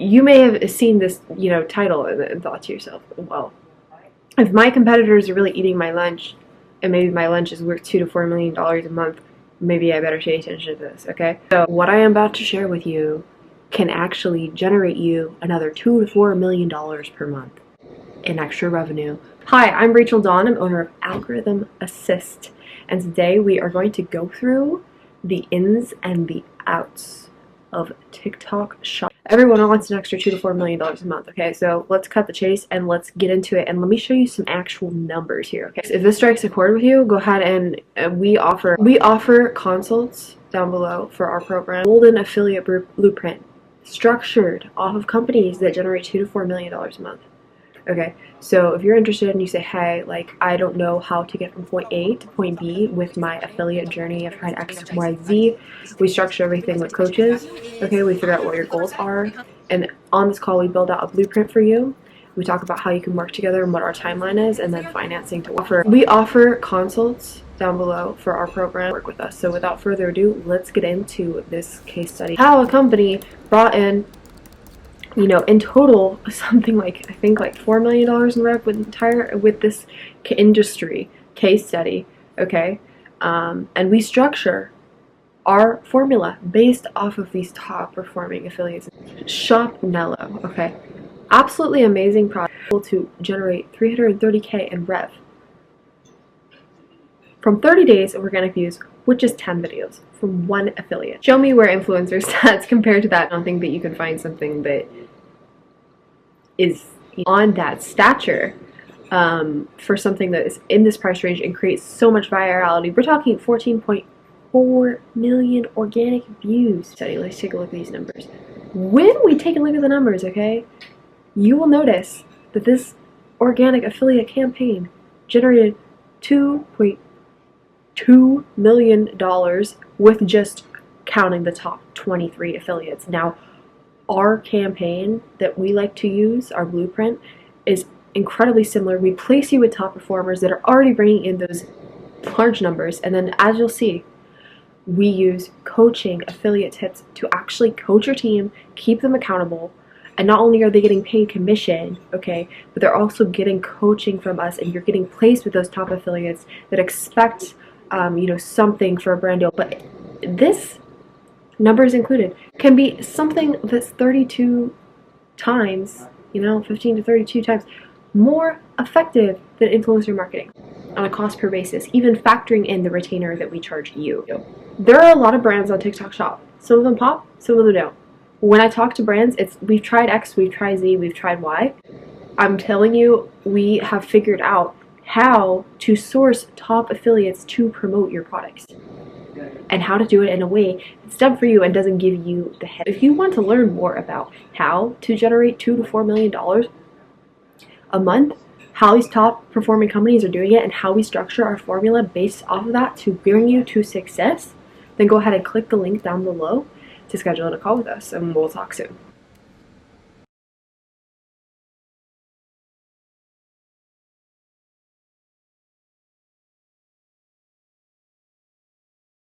you may have seen this, title and thought to yourself, well, if my competitors are really eating my lunch, and maybe my lunch is worth $2 to $4 million a month, maybe I better pay attention to this, okay? So what I am about to share with you can actually generate you another $2 to $4 million per month in extra revenue. Hi, I'm Rachel Dawn. I'm owner of Algorithm Assist, and today we are going to go through the ins and the outs of TikTok shop. Everyone wants an extra $2 to $4 million a month, okay? So let's cut the chase and let's get into it, and let me show you some actual numbers here, okay? So if this strikes a chord with you, go ahead and we offer consults down below for our program. Golden affiliate blueprint, structured off of companies that generate $2 to $4 million a month. Okay, so if you're interested and you say, hey, like, I don't know how to get from point A to point B with my affiliate journey, I've tried X, Y, Z, we structure everything with coaches, okay, we figure out what your goals are, and on this call we build out a blueprint for you. We talk about how you can work together and what our timeline is, and then financing to offer. We offer consults down below for our program. Work with us. So without further ado, let's get into this case study. How a company brought in, in total, something like, I think like $4 million in rev with this industry case study, okay? And we structure our formula based off of these top performing affiliates. Shop Nello, okay? Absolutely amazing product, able to generate $330K in rev from 30 days of organic views, which is 10 videos from one affiliate. Show me where influencer stats compared to that. I don't think that you can find something that is on that stature for something that is in this price range and creates so much virality. We're talking 14.4 million organic views. Let's take a look at these numbers. When we take a look at the numbers, okay, you will notice that this organic affiliate campaign generated $2.2 million with just counting the top 23 affiliates. Now, our campaign that we like to use, our blueprint, is incredibly similar. We place you with top performers that are already bringing in those large numbers, and then as you'll see, we use coaching affiliate tips to actually coach your team, keep them accountable, and not only are they getting paid commission, okay, but they're also getting coaching from us, and you're getting placed with those top affiliates that expect something for a brand deal. But this, numbers included, can be something that's 32 times, 15 to 32 times more effective than influencer marketing on a cost per basis, even factoring in the retainer that we charge you. There are a lot of brands on TikTok Shop. Some of them pop, some of them don't. When I talk to brands, it's we've tried X, we've tried Z, we've tried Y. I'm telling you, we have figured out how to source top affiliates to promote your products, and how to do it in a way that's done for you and doesn't give you the head. If you want to learn more about how to generate $2 to $4 million a month, how these top performing companies are doing it, and how we structure our formula based off of that to bring you to success, then go ahead and click the link down below to schedule a call with us, and we'll talk soon.